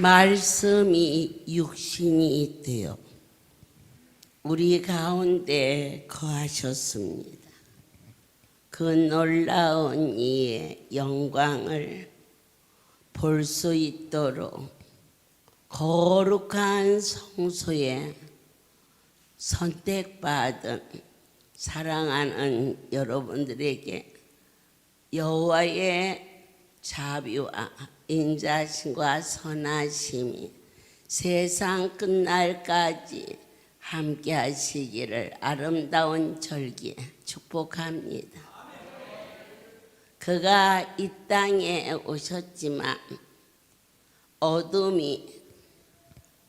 말씀이 육신이 되어 우리 가운데 거하셨습니다. 그 놀라운 이의 영광을 볼 수 있도록 거룩한 성소에 선택받은 사랑하는 여러분들에게 여호와의 자비와 인자심과 선하심이 세상 끝날까지 함께 하시기를 아름다운 절기에 축복합니다. 그가 이 땅에 오셨지만 어둠이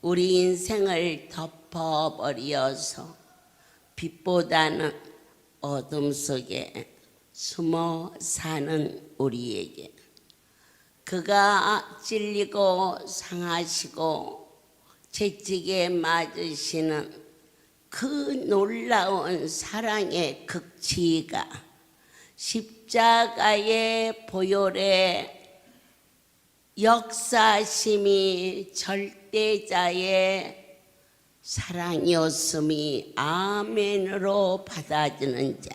우리 인생을 덮어버려서 빛보다는 어둠 속에 숨어 사는 우리에게 그가 찔리고 상하시고 채찍에 맞으시는 그 놀라운 사랑의 극치가 십자가의 보혈의 역사심이 절대자의 사랑이었음이 아멘으로 받아주는 자,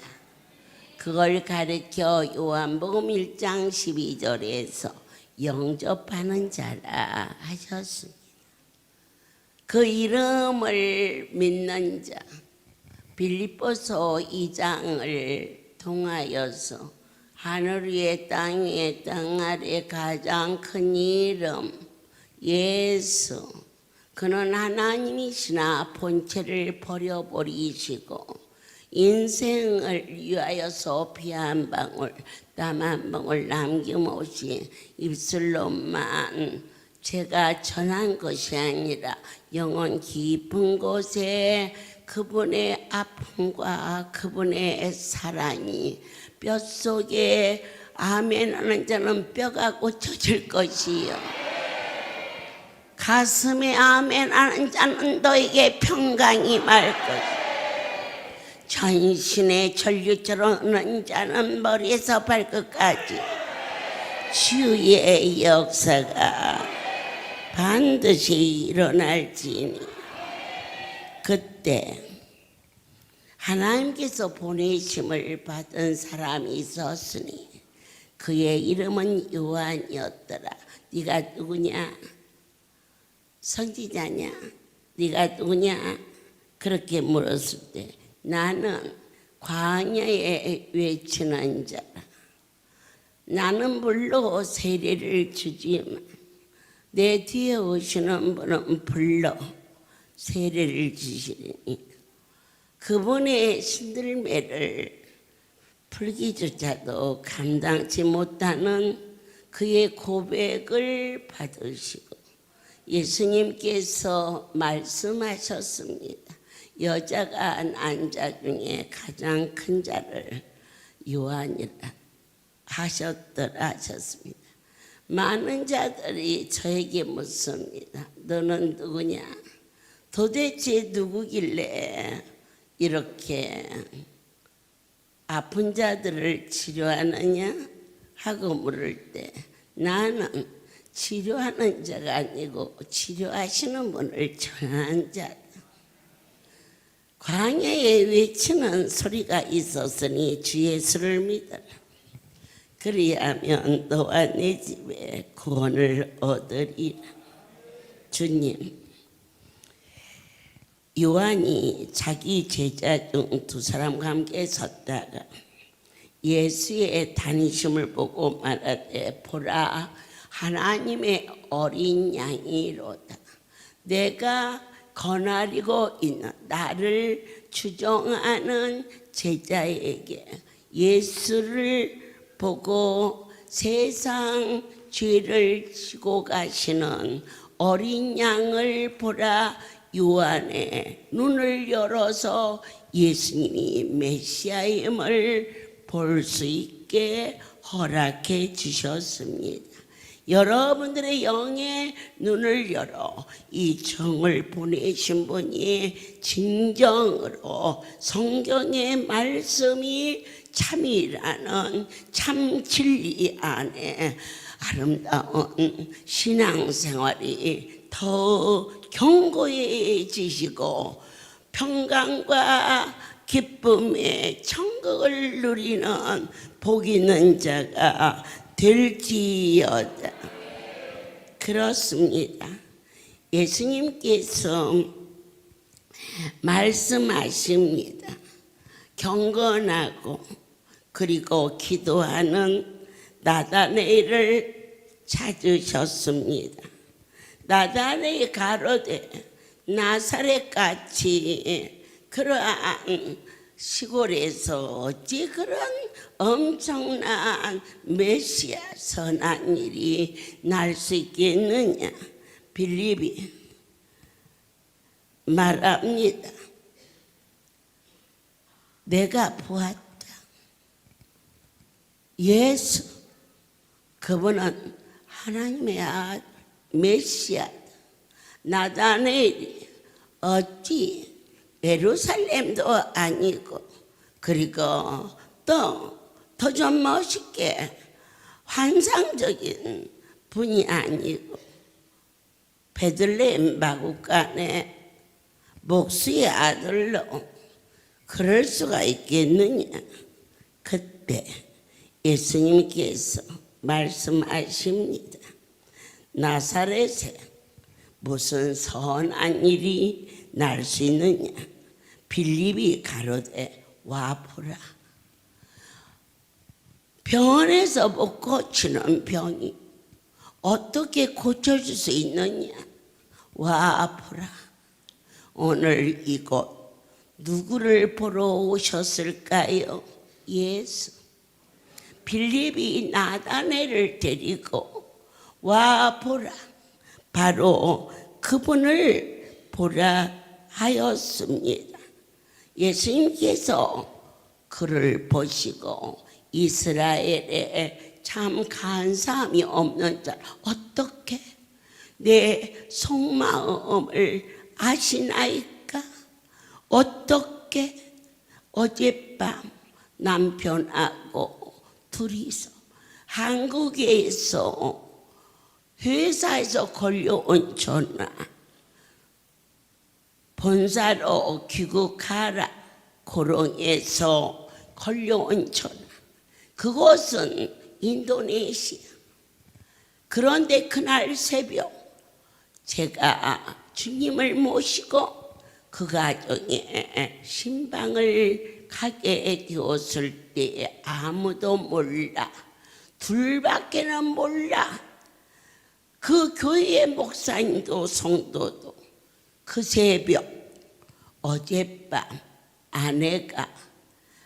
그걸 가르쳐 요한복음 1장 12절에서 영접하는 자라 하셨습니다. 그 이름을 믿는 자, 빌립보서 2장을 통하여서 하늘 위에 땅 위에 땅 아래 가장 큰 이름 예수, 그는 하나님이시나 본체를 버려버리시고 인생을 위하여서 피 한 방울 땀 한 방울 남김없이 입술로만 제가 전한 것이 아니라 영원 깊은 곳에 그분의 아픔과 그분의 사랑이 뼛속에 아멘하는 자는 뼈가 고쳐질 것이요 가슴에 아멘하는 자는 너에게 평강이 말 것이요 전신에 전류처럼 흐르는 자는 머리에서 발끝까지 주의 역사가 반드시 일어날지니 그때 하나님께서 보내심을 받은 사람이 있었으니 그의 이름은 요한이었더라. 네가 누구냐? 선지자냐? 네가 누구냐? 그렇게 물었을 때 나는 광야에 외치는 자라. 나는 물로 세례를 주지만 내 뒤에 오시는 분은 불러 세례를 주시리니 그분의 신들매를 풀기조차도 감당치 못하는 그의 고백을 받으시고 예수님께서 말씀하셨습니다. 여자가 난 자 중에 가장 큰 자를 요한이라 하셨더라 하셨습니다. 많은 자들이 저에게 묻습니다. 너는 누구냐? 도대체 누구길래 이렇게 아픈 자들을 치료하느냐? 하고 물을 때 나는 치료하는 자가 아니고 치료하시는 분을 전하는 자다. 광야에 외치는 소리가 있었으니 주 예수를 믿어라. 그리하면 너와 내 집에 구원을 얻으리라. 주님, 요한이 자기 제자 중 두 사람과 함께 섰다가 예수의 다니심을 보고 말하되 보라 하나님의 어린 양이로다. 내가 거느리고 있는 나를 추종하는 제자에게 예수를 보고 세상 죄를 지고 가시는 어린 양을 보라. 요한의 눈을 열어서 예수님이 메시아임을 볼 수 있게 허락해 주셨습니다. 여러분들의 영의 눈을 열어 이 정을 보내신 분이 진정으로 성경의 말씀이 참이라는 참 진리 안에 아름다운 신앙생활이 더 견고해지시고 평강과 기쁨의 천국을 누리는 복 있는 자가 될지어다. 그렇습니다. 예수님께서 말씀하십니다. 경건하고 그리고 기도하는 나다네를 찾으셨습니다. 나다네이 가로되 나사렛같이 그러한 시골에서 어찌 그런 엄청난 메시아 선한 일이 날 수 있겠느냐. 빌립이 말합니다. 내가 보았다. 예수, 그분은 하나님의 아들 메시아다. 나다네엘이 어찌 예루살렘도 아니고 그리고 또 더 좀 멋있게 환상적인 분이 아니고 베들레헴 마구간의 목수의 아들로 그럴 수가 있겠느냐. 그때 예수님께서 말씀하십니다. 나사렛에 무슨 선한 일이 날 수 있느냐. 빌립이 가로되 와보라. 병원에서 못 고치는 병이 어떻게 고쳐줄 수 있느냐. 와보라. 오늘 이곳 누구를 보러 오셨을까요? 예수. 빌립이 나다네를 데리고 와보라. 바로 그분을 보라 하였습니다. 예수님께서 그를 보시고 이스라엘에 참 간사함이 없는 자 어떻게 내 속마음을 아시나이까? 어떻게 어젯밤 남편하고 둘이서 한국에서 회사에서 걸려온 전화 본사로 귀국하라. 고롱에서 걸려온 전화. 그곳은 인도네시아. 그런데 그날 새벽 제가 주님을 모시고 그 가정에 신방을 가게 되었을 때 아무도 몰라. 둘밖에는 몰라. 그 교회의 목사님도 성도도 그 새벽 어젯밤 아내가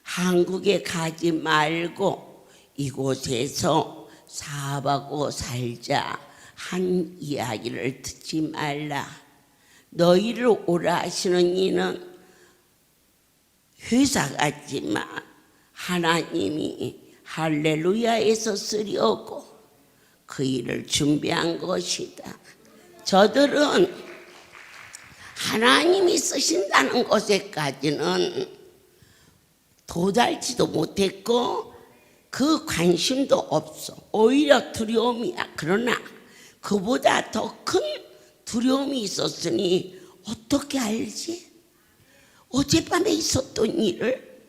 한국에 가지 말고 이곳에서 사업하고 살자 한 이야기를 듣지 말라. 너희를 오라 하시는 이는 회사 같지만 하나님이 할렐루야에서 쓰려고 그 일을 준비한 것이다. 저들은 하나님이 쓰신다는 것에까지는 도달지도 못했고 그 관심도 없어. 오히려 두려움이야. 그러나 그보다 더 큰 두려움이 있었으니 어떻게 알지? 어젯밤에 있었던 일을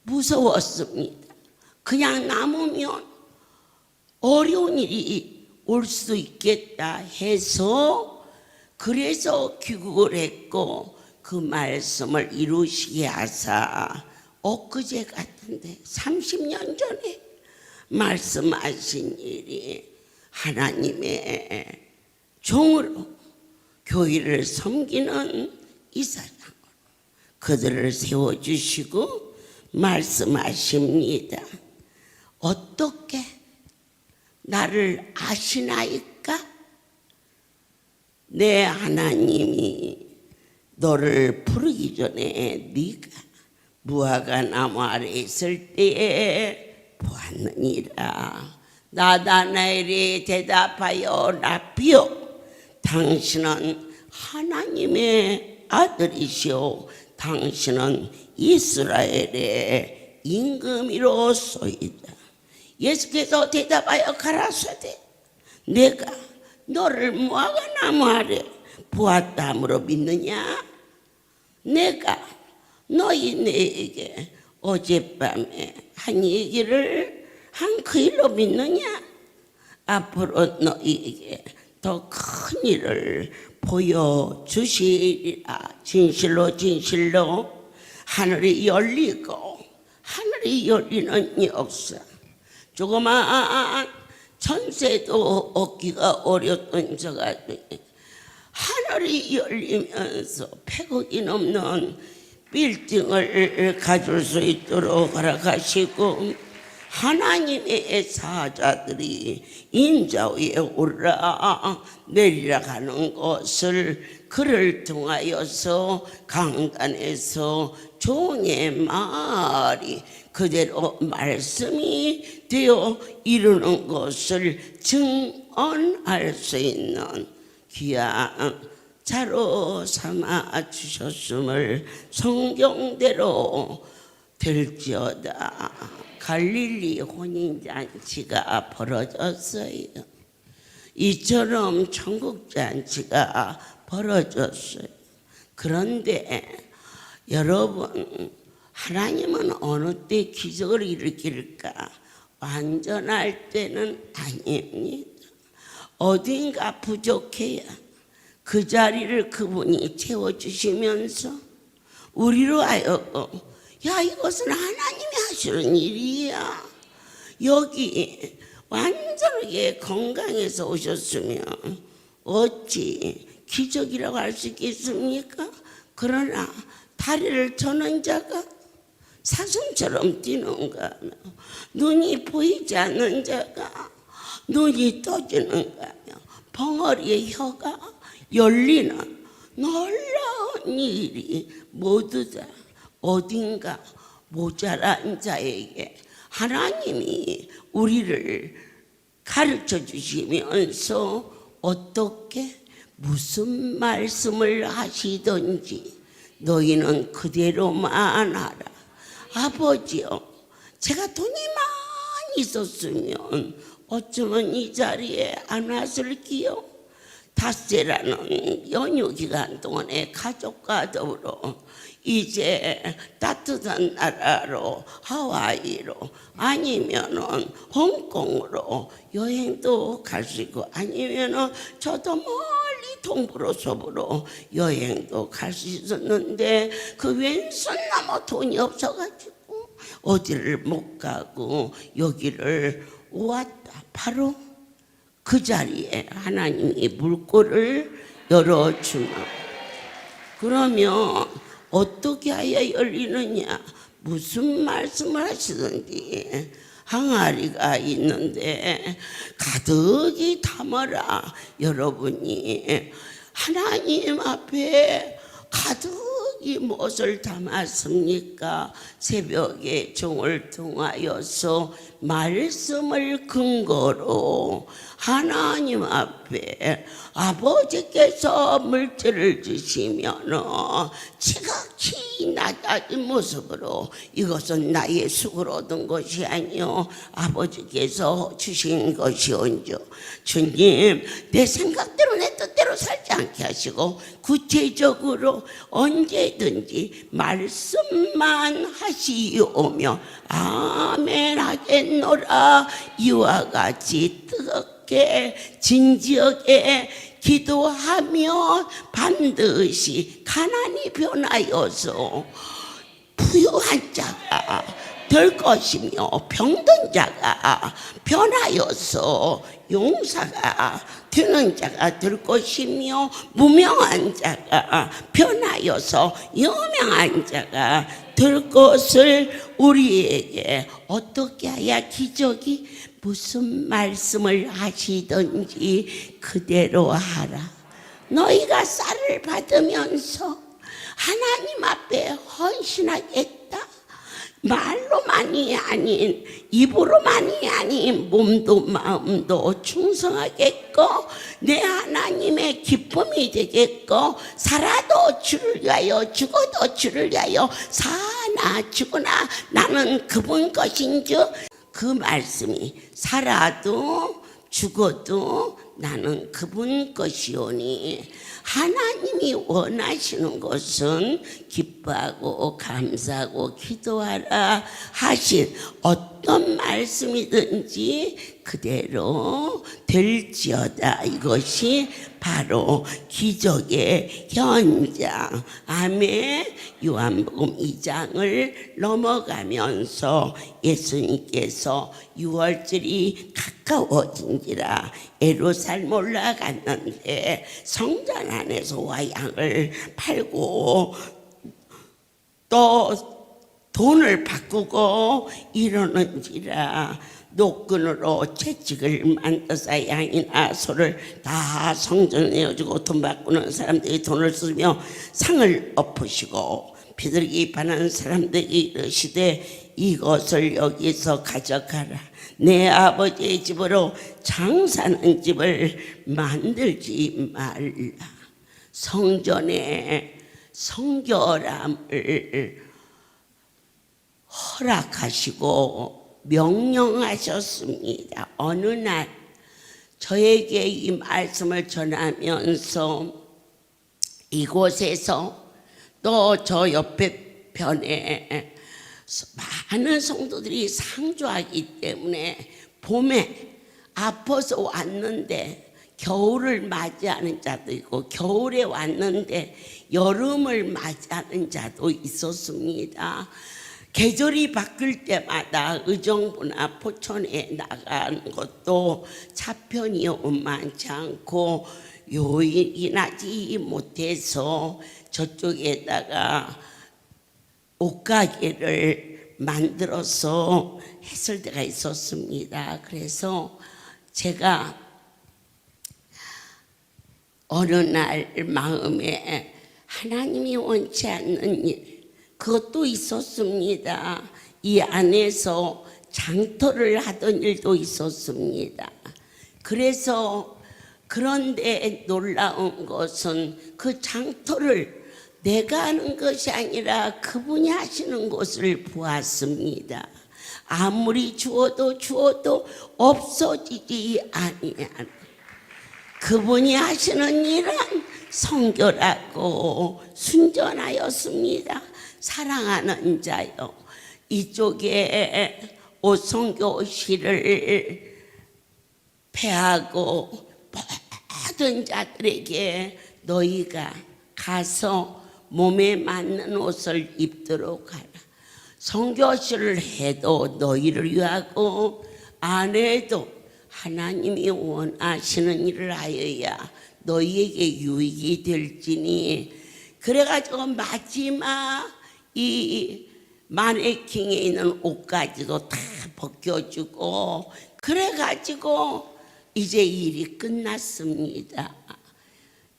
무서웠습니다. 그냥 남으면 어려운 일이 올 수도 있겠다 해서 그래서 귀국을 했고 그 말씀을 이루시게 하사 엊그제 같은데 30년 전에 말씀하신 일이 하나님의 종으로 교회를 섬기는 이 사람 그들을 세워주시고 말씀하십니다. 어떻게 나를 아시나이까? 내 하나님이 너를 부르기 전에 네가 무화과 나무 아래 있을 때에 보았느니라. 나다나엘이 대답하여 라비요 당신은 하나님의 아들이시오 당신은 이스라엘의 임금이로소이다. 예수께서 대답하여 가라사대 내가 너를 무화과 나무 아래 보았다 함으로 믿느냐? 내가 너희에게 어젯밤에 한 얘기를 한 그 일로 믿느냐? 앞으로 너희에게 더 큰 일을 보여주시리라. 진실로 진실로 하늘이 열리고 하늘이 열리는 역사, 조그마한 천세도 얻기가 어렸던 저가 하늘이 열리면서 100억이 넘는 빌딩을 가질 수 있도록 허락하시고, 하나님의 사자들이 인자 위에 올라 내리라가는 것을 그를 통하여서 강단에서 종의 말이 그대로 말씀이 되어 이루는 것을 증언할 수 있는 귀한 자로 삼아 주셨음을 성경대로 될지어다. 갈릴리 혼인잔치가 벌어졌어요. 이처럼 천국잔치가 벌어졌어요. 그런데 여러분, 하나님은 어느 때 기적을 일으킬까? 완전할 때는 아닙니다. 어딘가 부족해야 그 자리를 그분이 채워주시면서 우리로 하여금 야, 이것은 하나님이 하시는 일이야. 여기 완전하게 건강해서 오셨으면 어찌 기적이라고 할 수 있겠습니까? 그러나 다리를 저는 자가 사슴처럼 뛰는가 하며, 눈이 보이지 않는 자가 눈이 떠지는가 하며, 벙어리의 혀가 열리는 놀라운 일이 모두 다 어딘가 모자란 자에게 하나님이 우리를 가르쳐 주시면서 어떻게 무슨 말씀을 하시든지 너희는 그대로만 하라. 아버지요, 제가 돈이 많이 있었으면 어쩌면 이 자리에 안 왔을기요. 닷새라는 연휴 기간 동안에 가족과 더불어 이제 따뜻한 나라로 하와이로 아니면은 홍콩으로 여행도 갈 수 있고, 아니면은 저도 멀리 동부로 서부로 여행도 갈 수 있었는데 그 왼손 넘어 돈이 없어가지고 어디를 못 가고 여기를 왔다. 바로 그 자리에 하나님이 물꼬를 열어주면, 그러면 어떻게 하여 열리느냐? 무슨 말씀을 하시든지 항아리가 있는데 가득히 담아라. 여러분이 하나님 앞에 가득히 무엇을 담았습니까? 새벽에 종을 통하여서 말씀을 근거로 하나님 앞에 아버지께서 물질을 주시면 지극히 낮아진 모습으로 이것은 나의 수고로 얻은 것이 아니요 아버지께서 주신 것이온즉 주님, 내 생각대로 내 뜻대로 살지 않게 하시고 구체적으로 언제든지 말씀만 하시오며 아멘 하겠노라. 이와 같이 뜨겁게 진지하게 기도하면 반드시 가난이 변하여서 부유한 자가 될 것이며 병든 자가 변하여서 용사가 되는 자가 될 것이며 무명한 자가 변하여서 유명한 자가 될 것을 우리에게 어떻게 해야 기적이 무슨 말씀을 하시든지 그대로 하라. 너희가 쌀을 받으면서 하나님 앞에 헌신하겠다. 말로만이 아닌 입으로만이 아닌 몸도 마음도 충성하겠고 내 하나님의 기쁨이 되겠고 살아도 주를 위하여 죽어도 주를 위하여 사나 죽으나 나는 그분 것인즉 그 말씀이 살아도 죽어도 나는 그분 것이오니, 하나님이 원하시는 것은 기뻐하고 감사하고 기도하라 하신 어떤 말씀이든지 그대로 될지어다. 이것이 바로 기적의 현장. 아멘. 요한복음 2장을 넘어가면서 예수님께서 6월절이 가까워진지라 예루살렘 올라갔는데 성전 안에서 와양을 팔고 또 돈을 바꾸고 이러는지라 노끈으로 채찍을 만들어서 양이나 소를 다 성전에 내어주고 돈 바꾸는 사람들이 돈을 쓰며 상을 엎으시고 비둘기 파는 사람들이 이르시되 이것을 여기서 가져가라. 내 아버지의 집으로 장사하는 집을 만들지 말라. 성전에 성결함을 허락하시고 명령하셨습니다. 어느 날 저에게 이 말씀을 전하면서 이곳에서 또 저 옆에 편에 많은 성도들이 상주하기 때문에 봄에 아파서 왔는데 겨울을 맞이하는 자도 있고 겨울에 왔는데 여름을 맞이하는 자도 있었습니다. 계절이 바뀔 때마다 의정부나 포천에 나가는 것도 차편이 많지 않고 요일이 나지 못해서 저쪽에다가 옷가게를 만들어서 했을 때가 있었습니다. 그래서 제가 어느 날 마음에 하나님이 원치 않는 일, 그것도 있었습니다. 이 안에서 장터를 하던 일도 있었습니다. 그래서 그런데 놀라운 것은 그 장터를 내가 하는 것이 아니라 그분이 하시는 것을 보았습니다. 아무리 주어도 없어지지 아니한 그분이 하시는 일은 성결하고 순전하였습니다. 사랑하는 자요, 이쪽에 오성교실을 폐하고 모든 자들에게 너희가 가서 몸에 맞는 옷을 입도록 하라. 성교실을 해도 너희를 위하고 안 해도 하나님이 원하시는 일을 하여야 너희에게 유익이 될지니. 그래가지고 마지막 이 마네킹에 있는 옷까지도 다 벗겨주고 그래가지고 이제 일이 끝났습니다.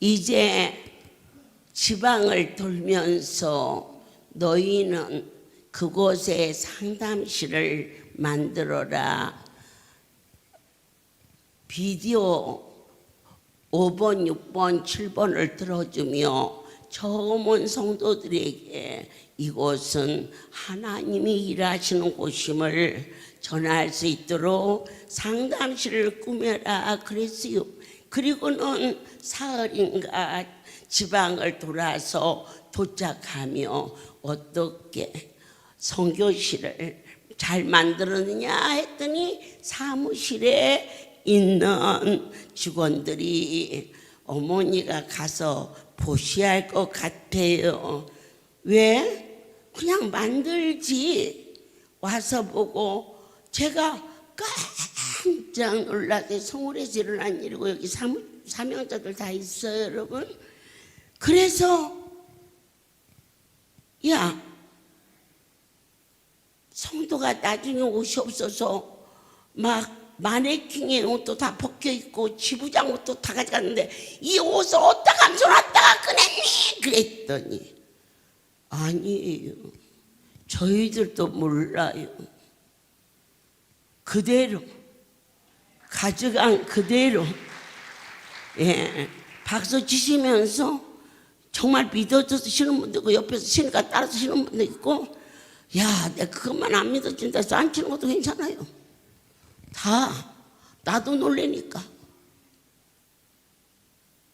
이제 지방을 돌면서 너희는 그곳에 상담실을 만들어라. 비디오 5번, 6번, 7번을 들어주며 처음 온 성도들에게 이곳은 하나님이 일하시는 곳임을 전할 수 있도록 상담실을 꾸며라 그랬어요. 그리고는 사흘인가 지방을 돌아서 도착하며 어떻게 선교실을 잘 만들었느냐 했더니 사무실에 있는 직원들이 어머니가 가서 보셔야 할 것 같아요. 왜? 그냥 만들지. 와서 보고 제가 깜짝 놀라게 서울에서 일어난 일이고 여기 사명자들 다 있어요, 여러분. 그래서 야, 성도가 나중에 옷이 없어서 막 마네킹의 옷도 다 벗겨있고 지부장 옷도 다 가져갔는데 이 옷을 어디다 감춰놨다가 꺼냈니? 그랬더니 아니에요, 저희들도 몰라요. 그대로 가져간 그대로. 예, 박수 치시면서 정말 믿어줘서 쉬는 분도 있고 옆에서 쉬니까 따라서 쉬는 분도 있고, 야, 내가 그것만 안 믿어준다 해서 안 치는 것도 괜찮아요. 다 나도 놀래니까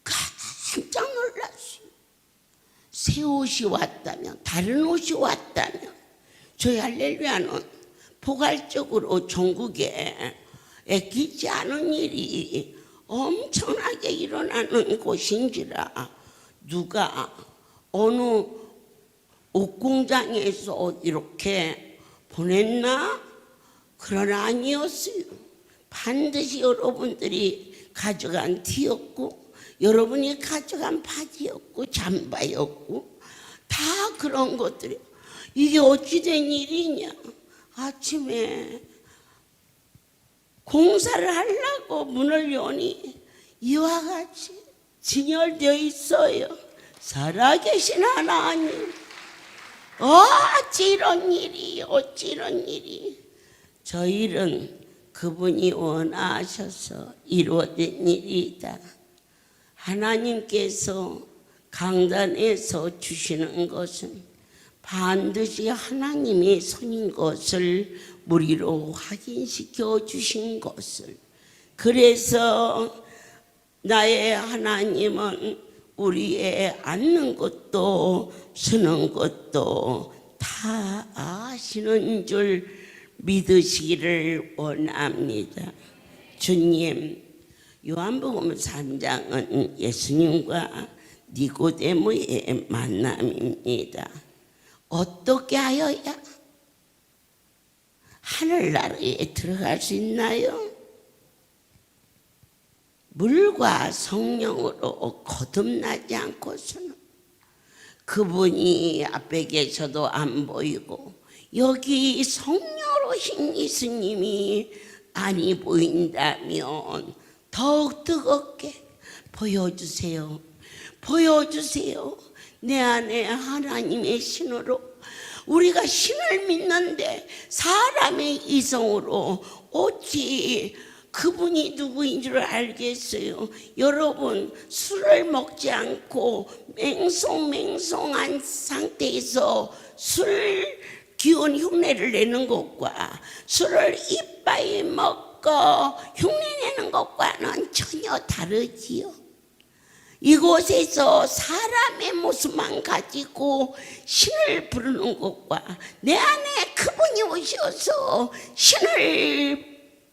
깜짝 놀랐어요. 새 옷이 왔다면, 다른 옷이 왔다면, 저희 할렐루야는 포괄적으로 전국에 애기지 않은 일이 엄청나게 일어나는 곳인지라 누가 어느 옷공장에서 이렇게 보냈나? 그러나 아니었어요. 반드시 여러분들이 가져간 티였고, 여러분이 가져간 바지였고, 잠바였고, 다 그런 것들이. 이게 어찌된 일이냐? 아침에 공사를 하려고 문을 여니 이와 같이 진열되어 있어요. 살아계신 하나님, 어찌 이런 일이, 어찌 이런 일이. 저 일은 그분이 원하셔서 이루어진 일이다. 하나님께서 강단에서 주시는 것은 반드시 하나님의 손인 것을 우리로 확인시켜 주신 것을. 그래서 나의 하나님은 우리의 앉는 것도 서는 것도 다 아시는 줄 믿으시기를 원합니다. 주님, 요한복음 3장은 예수님과 니고데모의 만남입니다. 어떻게 하여야 하늘나라에 들어갈 수 있나요? 물과 성령으로 거듭나지 않고서는. 그분이 앞에 계셔도 안 보이고 여기 성령으로신 예수님이 아니 보인다면 더욱 뜨겁게 보여주세요. 보여주세요. 내 안에 하나님의 신으로. 우리가 신을 믿는데 사람의 이성으로 어찌 그분이 누구인 줄 알겠어요? 여러분, 술을 먹지 않고 맹송맹송한 상태에서 술 기운 흉내를 내는 것과 술을 이빠이 먹고 흉내내는 것과는 전혀 다르지요. 이곳에서 사람의 모습만 가지고 신을 부르는 것과 내 안에 그분이 오셔서 신을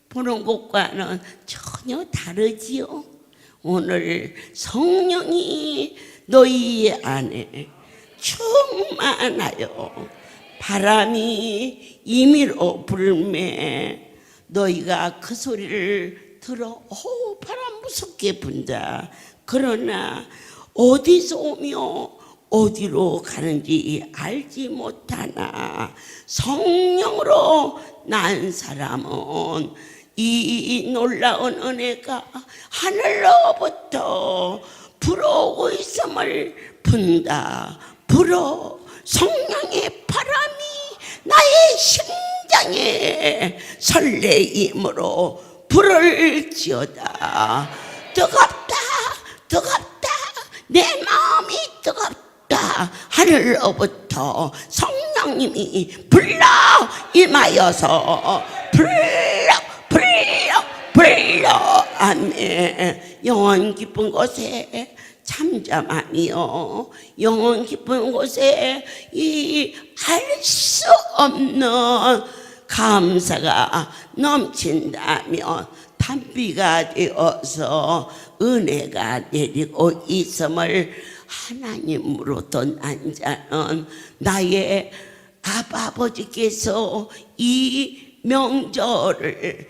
보는 것과는 전혀 다르지요. 오늘 성령이 너희 안에 충만하여 바람이 임의로 불매 너희가 그 소리를 들어 바람 무섭게 분다. 그러나 어디서 오며 어디로 가는지 알지 못하나 성령으로 난 사람은 이 놀라운 은혜가 하늘로부터 불어오고 있음을 분다. 불어 성령의 바람이 나의 심장에 설레임으로 불을지어다. 뜨겁다, 뜨겁다, 내 마음이 뜨겁다. 하늘로부터 성령님이 불러 임하여서 불러 아멘. 영원 깊은 곳에 잠잠하며 영원 깊은 곳에 이 알 수 없는 감사가 넘친다면 단비가 되어서 은혜가 내리고 있음을 하나님으로부터 난 자는 나의 아버지께서 이 명절을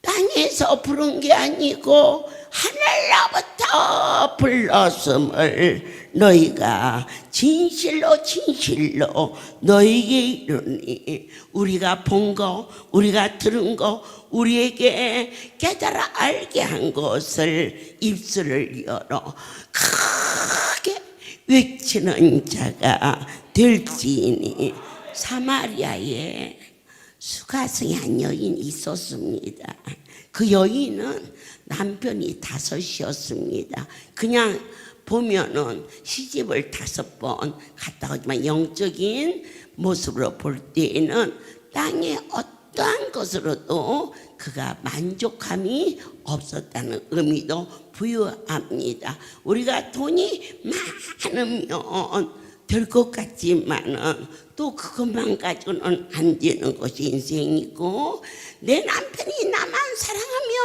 땅에서 부른 게 아니고 하늘로부터 불렀음을 너희가 진실로 진실로 너희에게 이르니. 우리가 본 거, 우리가 들은 거, 우리에게 깨달아 알게 한 것을 입술을 열어 크게 외치는 자가 될지니. 사마리아에 수가성한 여인이 있었습니다. 그 여인은 남편이 5이었습니다. 그냥 보면은 시집을 5번 갔다 오지만 영적인 모습으로 볼 때에는 땅에 어떠한 것으로도 그가 만족함이 없었다는 의미도 부여합니다. 우리가 돈이 많으면 될 것 같지만은 또 그것만 가지고는 안 되는 것이 인생이고, 내 남편이 나만 사랑하면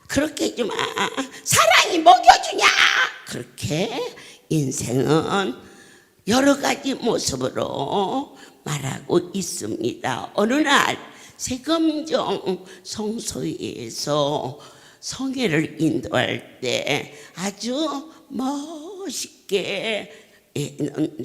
그렇게 좀 사랑이 먹여주냐, 그렇게 인생은 여러 가지 모습으로 말하고 있습니다. 어느 날 세금정 성소에서 성회를 인도할 때 아주 멋있게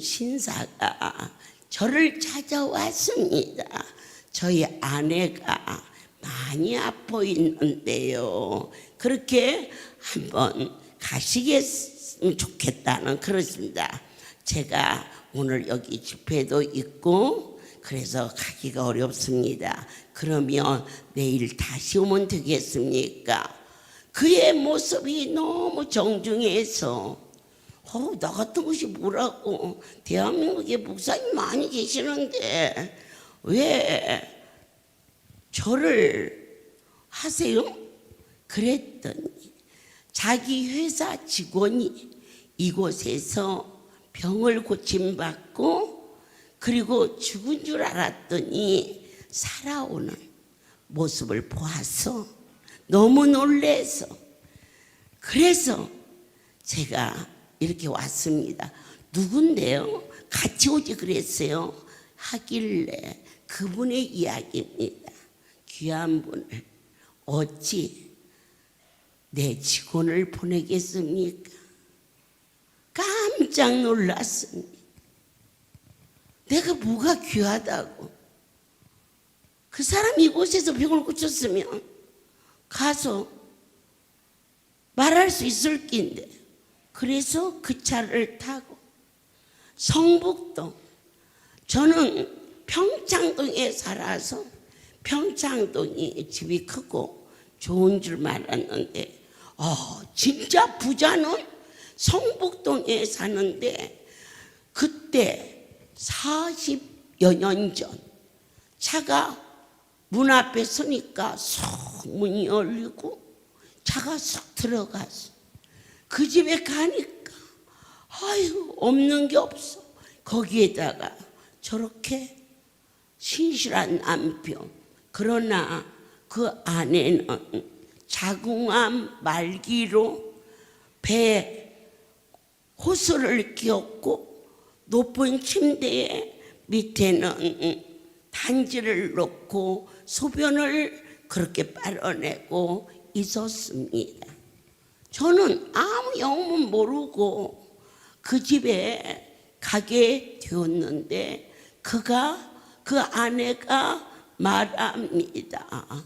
신사가 저를 찾아왔습니다. 저희 아내가 많이 아파 있는데요, 그렇게 한번 가시겠으면 좋겠다는 그렇습니다. 제가 오늘 여기 집회도 있고 그래서 가기가 어렵습니다. 그러면 내일 다시 오면 되겠습니까? 그의 모습이 너무 정중해서 나 같은 것이 뭐라고, 대한민국에 목사님 많이 계시는데 왜 저를 하세요? 그랬더니 자기 회사 직원이 이곳에서 병을 고침받고 그리고 죽은 줄 알았더니 살아오는 모습을 보아서 너무 놀래서, 그래서 제가 이렇게 왔습니다. 누군데요? 같이 오지 그랬어요. 하길래 그분의 이야기입니다. 귀한 분을 어찌 내 직원을 보내겠습니까? 깜짝 놀랐습니다. 내가 뭐가 귀하다고. 그 사람이 이곳에서 병을 고쳤으면 가서 말할 수 있을 낀데, 그래서 그 차를 타고 성북동, 저는 평창동에 살아서 평창동이 집이 크고 좋은 줄 알았는데 진짜 부자는 성북동에 사는데, 그때 40여 년 전 차가 문 앞에 서니까 쏙 문이 열리고 차가 쏙 들어가서 그 집에 가니까 없는 게 없어. 거기에다가 저렇게 신실한 남편, 그러나 그 아내는 자궁암 말기로 배에 호스를 끼웠고 높은 침대에 밑에는 단지를 놓고 소변을 그렇게 빨아내고 있었습니다. 저는 아무 영문 모르고 그 집에 가게 되었는데 그 아내가 말합니다.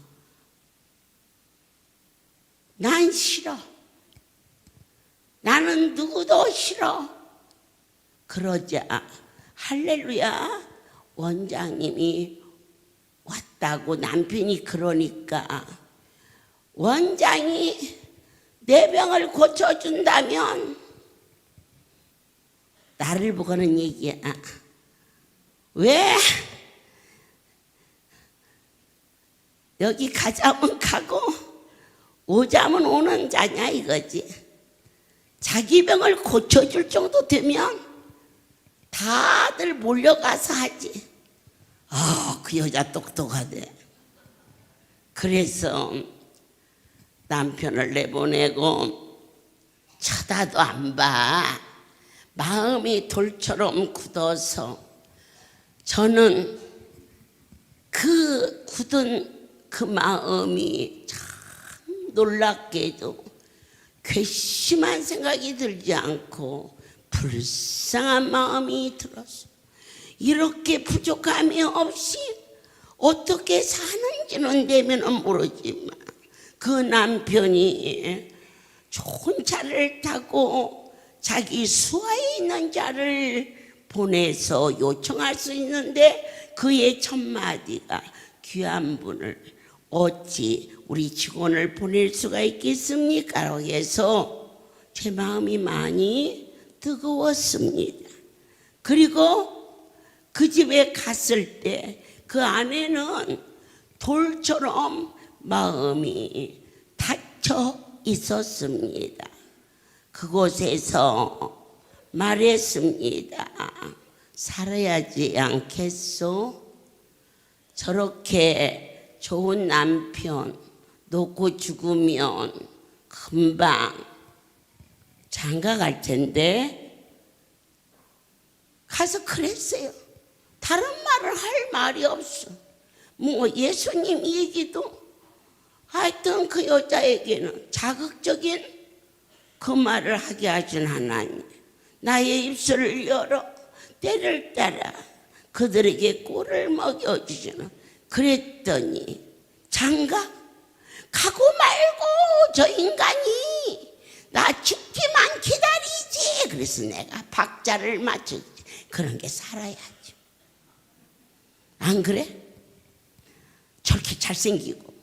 난 싫어. 나는 누구도 싫어. 그러자 할렐루야 원장님이 왔다고 남편이 그러니까, 원장이 내 병을 고쳐준다면, 나를 보고는 얘기야. 왜 여기 가자면 가고 오자면 오는 자냐 이거지. 자기 병을 고쳐줄 정도 되면 다들 몰려가서 하지. 그 여자 똑똑하대. 그래서 남편을 내보내고 쳐다도 안 봐. 마음이 돌처럼 굳어서 저는 그 굳은 그 마음이 참 놀랍게도 괘씸한 생각이 들지 않고 불쌍한 마음이 들었어. 이렇게 부족함이 없이 어떻게 사는지는 되면 모르지만 그 남편이 좋은 차를 타고 자기 수하에 있는 자를 보내서 요청할 수 있는데 그의 첫 마디가 귀한 분을 어찌 우리 직원을 보낼 수가 있겠습니까? 라고 해서 제 마음이 많이 뜨거웠습니다. 그리고 그 집에 갔을 때 그 아내는 돌처럼 마음이 닫혀 있었습니다. 그곳에서 말했습니다. 살아야지 않겠소? 저렇게 좋은 남편 놓고 죽으면 금방 장가 갈 텐데. 가서 그랬어요. 다른 말을 할 말이 없어. 뭐 예수님 얘기도 하여튼 그 여자에게는 자극적인 그 말을 하게 하신 하나님, 나의 입술을 열어 때를 따라 그들에게 꿀을 먹여주시는. 그랬더니 장가 가고 말고 저 인간이 나 죽기만 기다리지. 그래서 내가 박자를 맞추지. 그런 게 살아야지. 안 그래? 저렇게 잘생기고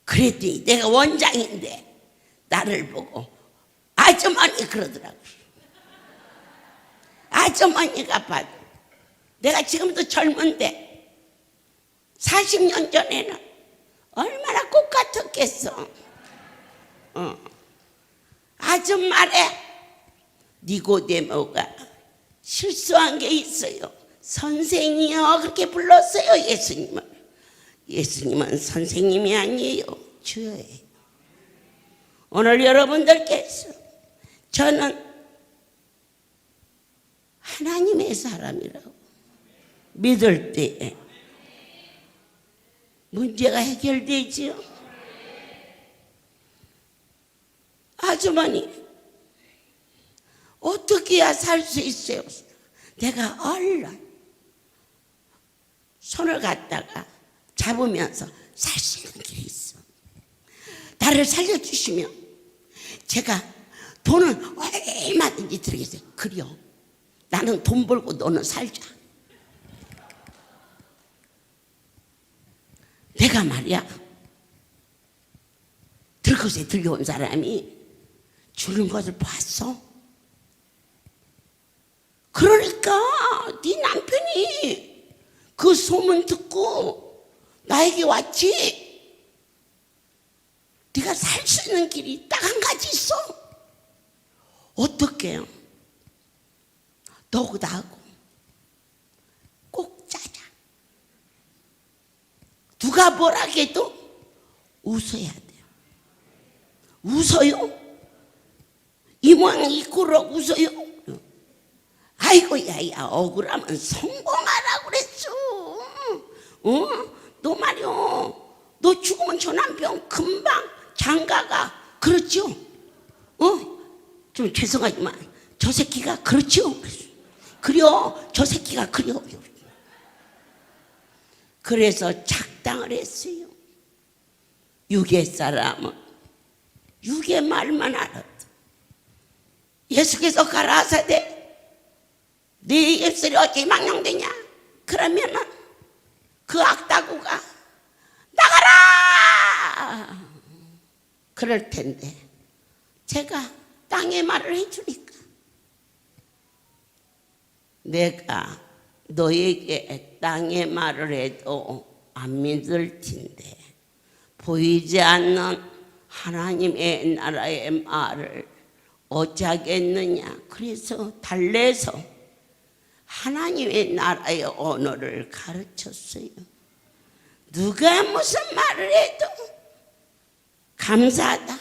그랬더니 내가 원장인데 나를 보고 아주머니 그러더라고. 아주머니가 봐도 내가 지금도 젊은데 40년 전에는 얼마나 꽃 같았겠어. 아줌마래. 니고데모가 실수한 게 있어요. 선생이요 그렇게 불렀어요. 예수님은 선생님이 아니에요, 주여예요. 오늘 여러분들께서 저는 하나님의 사람이라고 믿을 때 문제가 해결되지요. 아주머니 어떻게 해야 살 수 있어요? 내가 얼른 손을 갖다가 잡으면서 살 수 있는 길이 있어. 나를 살려주시면 제가 돈은 얼마든지 드리겠어요. 그래요. 나는 돈 벌고 너는 살자. 내가 말이야 들것에 들려온 사람이 주는 것을 봤어. 그러니까 네 남편이 그 소문 듣고 나에게 왔지. 네가 살 수 있는 길이 딱 한 가지 있어. 어떻게요? 너하고 나하고 꼭 짜자. 누가 뭐라 해도 웃어야 돼요. 웃어요? 이 모양 이꾸러 웃어요? 아이고 야야 억울하면 성공하라고 그랬어. 너 말이요, 너 죽으면 저 남편 금방 장가가. 그렇죠? 좀 죄송하지만 저 새끼가 그렇죠? 그래요. 저 새끼가 그래요. 그래서 작당을 했어요. 유괴 사람은 유괴 말만 알았다. 예수께서 가라사대 네 입술이 어찌 망령되냐? 그러면은 그 악다구가 나가라! 그럴 텐데 제가 땅의 말을 해주니까 내가 너에게 땅의 말을 해도 안 믿을 텐데 보이지 않는 하나님의 나라의 말을 어찌하겠느냐. 그래서 달래서 하나님의 나라의 언어를 가르쳤어요. 누가 무슨 말을 해도 감사하다,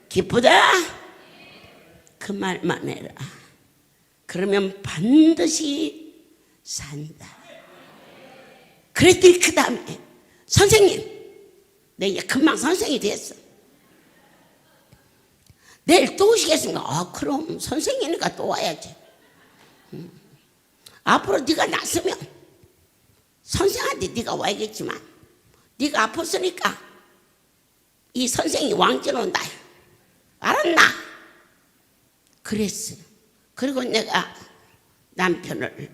기쁘다, 그 말만 해라. 그러면 반드시 산다. 그랬더니 그 다음에 선생님, 내 이제 금방 선생이 됐어. 내일 또 오시겠습니까? 그럼 선생이니까 또 와야지. 앞으로 네가 났으면 선생한테 네가 와야겠지만 네가 아팠으니까 이 선생이 왕전 온다. 알았나? 그랬어요. 그리고 내가 남편을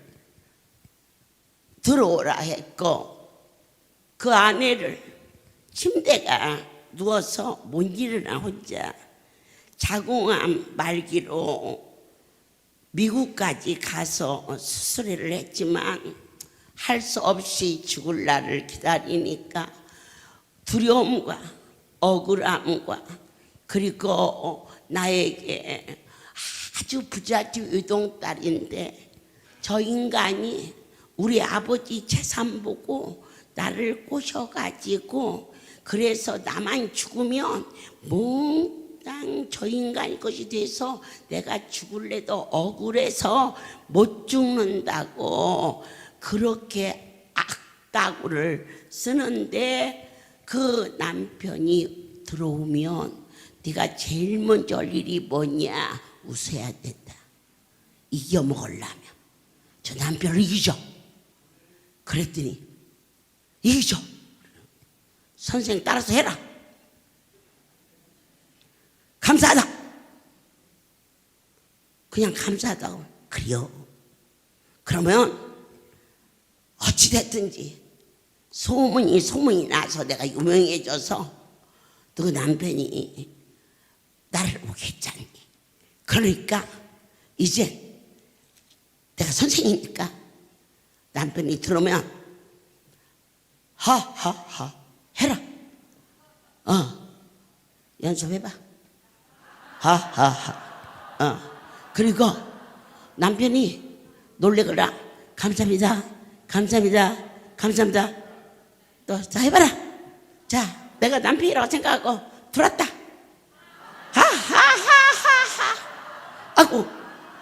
들어오라 했고 그 아내를 침대가 누워서 못 일어나 혼자 자궁암 말기로 미국까지 가서 수술을 했지만 할 수 없이 죽을 날을 기다리니까 두려움과 억울함과 그리고 나에게 아주 부잣집 외동딸인데 저 인간이 우리 아버지 재산 보고 나를 꼬셔가지고 그래서 나만 죽으면 몽땅 저 인간이 것이 돼서 내가 죽을래도 억울해서 못 죽는다고 그렇게 악다구를 쓰는데 그 남편이 들어오면 네가 제일 먼저 할 일이 뭐냐? 웃어야 된다. 이겨먹으려면 저 남편을 이기죠. 그랬더니 이기죠. 선생 따라서 해라. 감사하다. 그냥 감사하다고. 그래요. 그러면 어찌됐든지 소문이 나서 내가 유명해져서 너 남편이 나를 오겠잖니. 그러니까 이제 내가 선생이니까 남편이 들어오면 하하하 해라. 연습해봐. 하하하. 그리고 남편이 놀래거라. 감사합니다. 감사합니다. 감사합니다. 또 자 해봐라. 자 내가 남편이라고 생각하고 들었다. 하하하하하. 아이고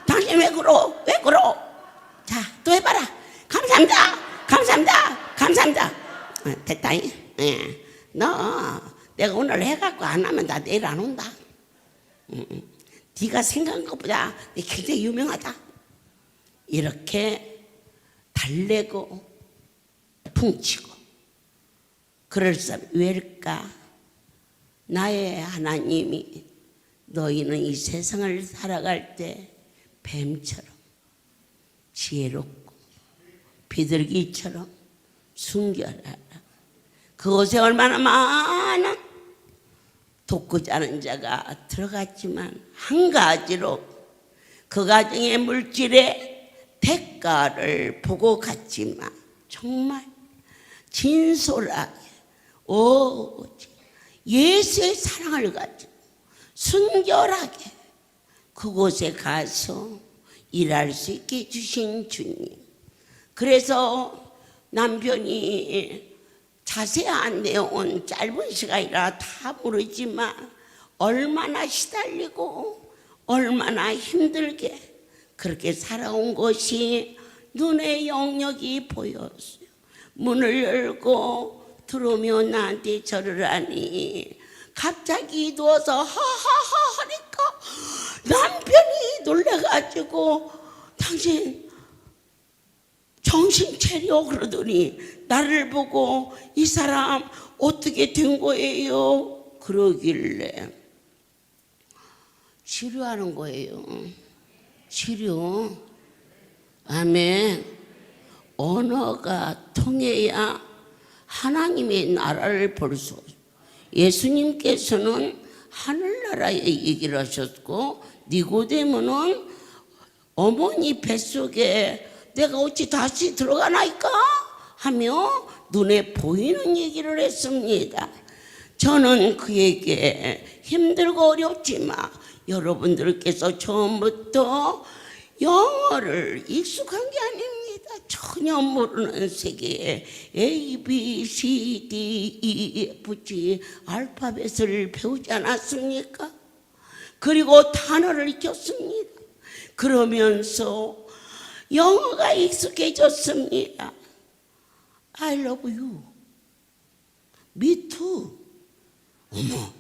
당신 왜 그러? 왜 그러? 자 또 해봐라. 감사합니다. 감사합니다. 감사합니다. 됐다잉. 너 내가 오늘 해갖고 안 하면 나 내일 안 온다. 네가 생각한 것보다 굉장히 유명하다. 이렇게 달래고 풍치고 그럴 사람 왜일까? 나의 하나님이 너희는 이 세상을 살아갈 때 뱀처럼 지혜롭고 비둘기처럼 순결하라. 그곳에 얼마나 많은 독고자는 자가 들어갔지만 한 가지로 그 가정의 물질의 대가를 보고 갔지만 정말 진솔하게 오직 예수의 사랑을 가지고 순결하게 그곳에 가서 일할 수 있게 해주신 주님. 그래서 남편이 자세한 내용은 짧은 시간이라 다 모르지만 얼마나 시달리고 얼마나 힘들게 그렇게 살아온 것이 눈의 영역이 보였어요. 문을 열고 들어오면 나한테 절을 하니 갑자기 누워서 하하하 하니까 남편이 놀래가지고 당신 정신 차려 그러더니 나를 보고 이 사람 어떻게 된 거예요? 그러길래 치료하는 거예요. 치료. 아멘. 언어가 통해야 하나님의 나라를 볼 수 없어요. 예수님께서는 하늘나라의 얘기를 하셨고 니고데모는 어머니 뱃속에 내가 어찌 다시 들어가나이까 하며 눈에 보이는 얘기를 했습니다. 저는 그에게 힘들고 어렵지만 여러분들께서 처음부터 영어를 익숙한 게 아닙니다. 전혀 모르는 세계에 A, B, C, D, E, F, G 알파벳을 배우지 않았습니까? 그리고 단어를 익혔습니다. 그러면서 영어가 익숙해졌습니다. I love you. Me too. 어머,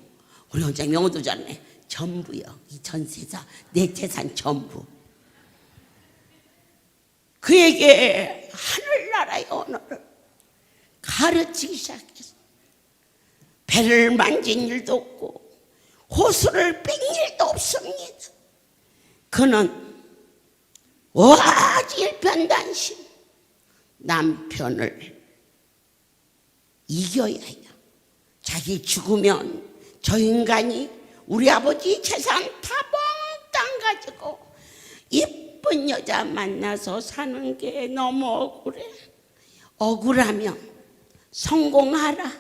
우리 원장님 영어도 잘해. 전부요. 이 전 세상, 내 재산 전부. 그에게 하늘나라의 언어를 가르치기 시작했어. 배를 만진 일도 없고 호수를 뺀 일도 없습니다. 그는 오직 일편단심 남편을 이겨야 해요. 자기 죽으면 저 인간이 우리 아버지 재산 다 몽땅 가지고 이쁜 여자 만나서 사는 게 너무 억울해. 억울하면 성공하라.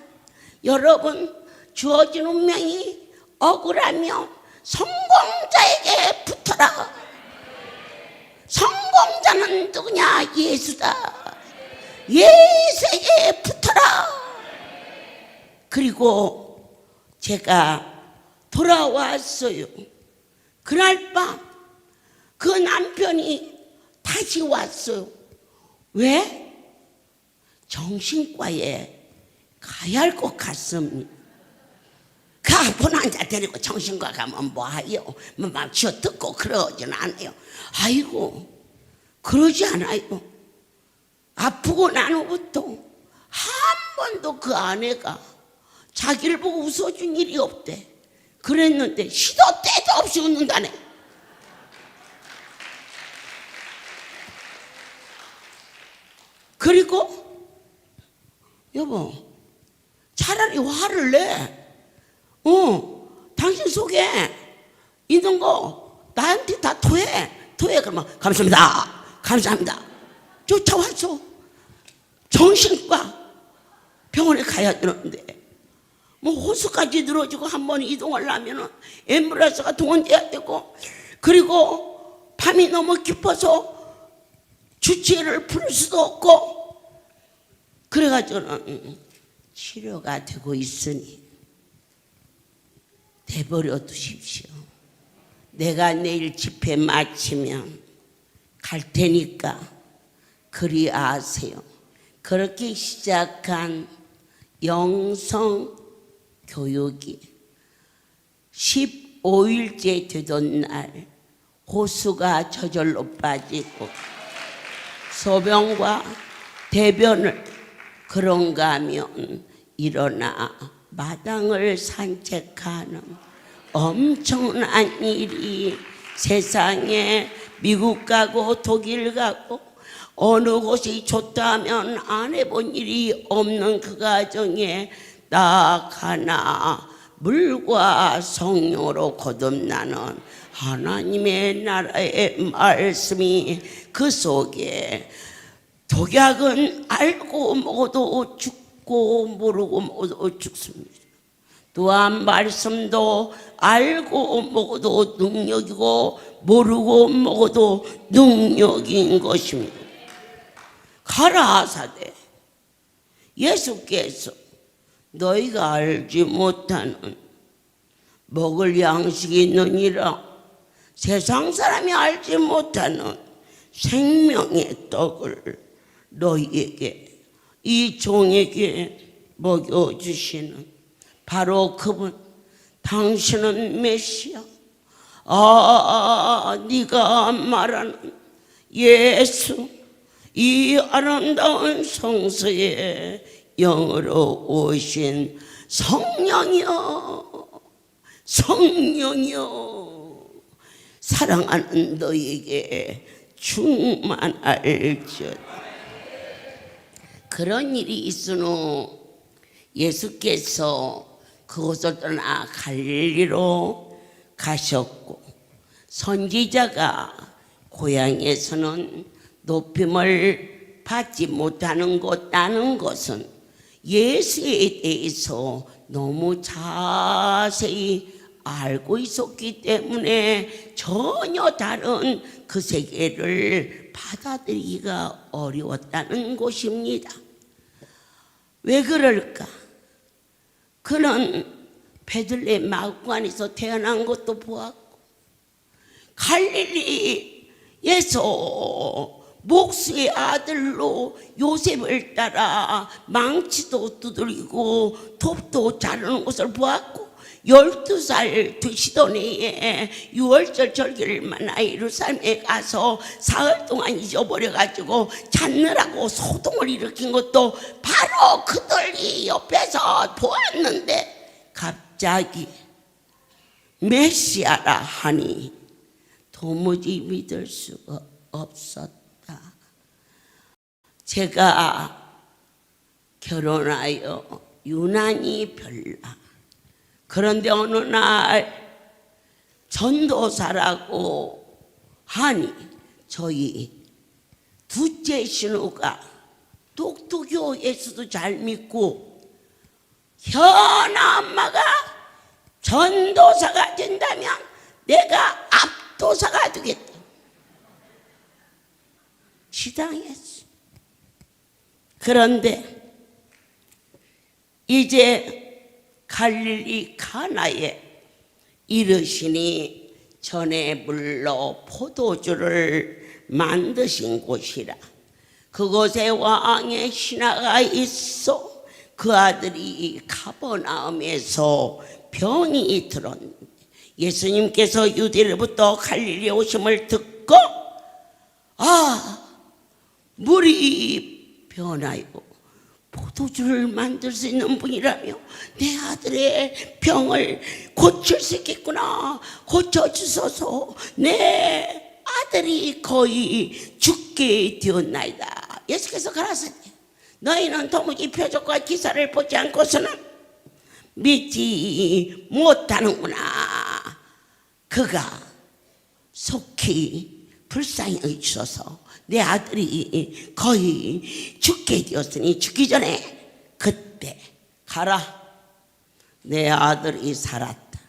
여러분, 주어진 운명이 억울하며 성공자에게 붙어라. 성공자는 누구냐? 예수다. 예수에게 붙어라. 그리고 제가 돌아왔어요. 그날 밤 그 남편이 다시 왔어요. 왜? 정신과에 가야 할 것 같습니다. 그 아픈 환자 데리고 정신과 가면 뭐하요? 막 쥐어 듣고 그러진 않아요. 아이고, 그러지 않아요. 아프고 난 후부터 한 번도 그 아내가 자기를 보고 웃어준 일이 없대. 그랬는데 시도 때도 없이 웃는다네. 그리고 여보, 차라리 화를 내. 당신 속에 있는 거 나한테 다 토해. 그러면 감사합니다. 쫓아왔어. 정신과 병원에 가야 되는데 뭐 호수까지 늘어지고 한 번 이동을 하면은 앰뷸런스가 동원돼야 되고, 그리고 밤이 너무 깊어서 주치의를 부를 수도 없고, 그래가지고는 치료가 되고 있으니 내버려 두십시오. 내가 내일 집회 마치면 갈 테니까 그리하세요. 그렇게 시작한 영성 교육이 15일째 되던 날 호수가 저절로 빠지고 소변과 대변을 그런가 하면 일어나 마당을 산책하는 엄청난 일이 세상에 미국 가고 독일 가고 어느 곳이 좋다 하면 안 해본 일이 없는 그 가정에 딱 하나 물과 성령으로 거듭나는 하나님의 나라의 말씀이 그 속에, 독약은 알고 먹어도 죽고 모르고 먹어도 죽습니다. 또한 말씀도 알고 먹어도 능력이고 모르고 먹어도 능력인 것입니다. 가라 하사대 예수께서 너희가 알지 못하는 먹을 양식이 있느니라. 세상 사람이 알지 못하는 생명의 떡을 너희에게, 이 종에게 먹여주시는 바로 그분, 당신은 메시아. 네가 말하는 예수, 이 아름다운 성서에 영으로 오신 성령이여, 사랑하는 너에게 충만할지어다. 그런 일이 있은 후 예수께서 그곳을 떠나 갈릴리로 가셨고, 선지자가 고향에서는 높임을 받지 못하는 것이라는 것은 예수에 대해서 너무 자세히 알고 있었기 때문에 전혀 다른 그 세계를 받아들이기가 어려웠다는 것입니다. 왜 그럴까? 그는 베들레헴 마구간에서 태어난 것도 보았고, 갈릴리에서 목수의 아들로 요셉을 따라 망치도 두드리고 톱도 자르는 것을 보았고, 12살 되시던 해에 6월절 절기를 만나 예루살렘에 가서 사흘 동안 잊어버려가지고 찾느라고 소동을 일으킨 것도 바로 그들이 옆에서 보았는데, 갑자기 메시아라 하니 도무지 믿을 수가 없었다. 제가 결혼하여 유난히 별나. 그런데 어느 날 전도사라고 하니 저희 둘째 신우가 똑똑이요. 예수도 잘 믿고 현아 엄마가 전도사가 된다면 내가 압도사가 되겠다. 지당했어. 그런데 이제 갈릴리 가나에 이르시니 전에 물로 포도주를 만드신 곳이라. 그곳에 왕의 신하가 있어 그 아들이 가버나움에서 병이 들었는데 예수님께서 유대로부터 갈릴리에 오심을 듣고 물이 변하여 포도주를 만들 수 있는 분이라며 내 아들의 병을 고칠 수 있겠구나. 고쳐주소서. 내 아들이 거의 죽게 되었나이다. 예수께서 가라사대 너희는 도무지 표적과 기사를 보지 않고서는 믿지 못하는구나. 그가 속히 불쌍히 여기셔서 내 아들이 거의 죽게 되었으니 죽기 전에 그때 가라. 내 아들이 살았다.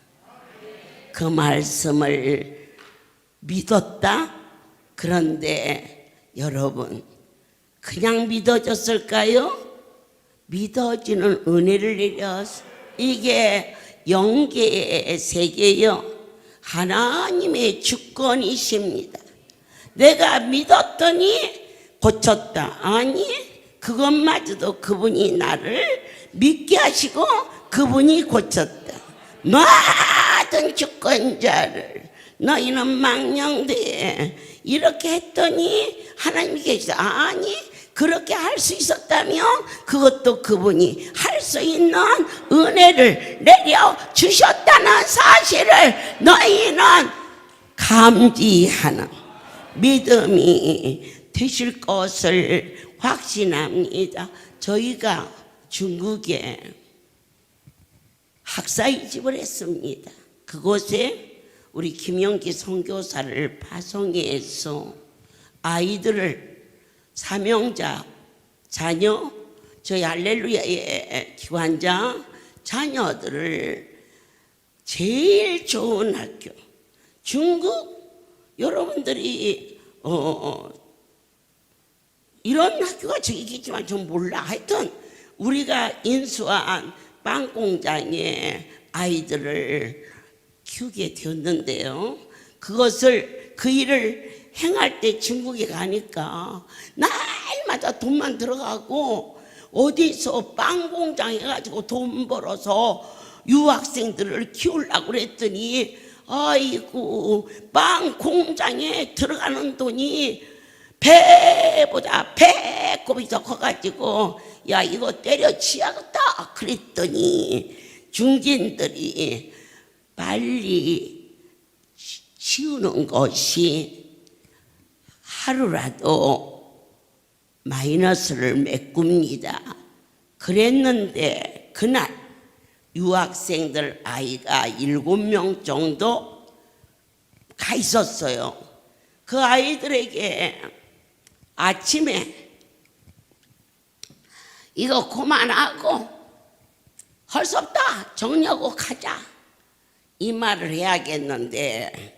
그 말씀을 믿었다. 그런데 여러분 그냥 믿어졌을까요? 믿어지는 은혜를 내려서 이게 영계의 세계요 하나님의 주권이십니다. 내가 믿었더니 고쳤다. 아니 그것마저도 그분이 나를 믿게 하시고 그분이 고쳤다. 모든 주권자를 너희는 망령되 이렇게 했더니 하나님이 계시다. 아니 그렇게 할 수 있었다면 그것도 그분이 할 수 있는 은혜를 내려주셨다는 사실을 너희는 감지하는 믿음이 되실 것을 확신합니다. 저희가 중국에 학사의 집을 했습니다. 그곳에 우리 김영기 선교사를 파송해서 아이들을 사명자 자녀 저희 할렐루야의 기관장 자녀들을 제일 좋은 학교 중국 여러분들이 이런 학교가 저기 있겠지만 좀 몰라. 하여튼 우리가 인수한 빵 공장의 아이들을 키우게 되었는데요. 그것을 그 일을 행할 때 중국에 가니까 날마다 돈만 들어가고 어디서 빵 공장 해가지고 돈 벌어서 유학생들을 키우려고 그랬더니 아이고 빵 공장에 들어가는 돈이 배보다 배꼽이 더 커가지고 야 이거 때려치야겠다 그랬더니 중진들이 빨리 치우는 것이 하루라도 마이너스를 메꿉니다. 그랬는데 그날 유학생들 아이가 7명 정도 가 있었어요. 그 아이들에게 아침에 이거 그만하고 할 수 없다 정리하고 가자 이 말을 해야겠는데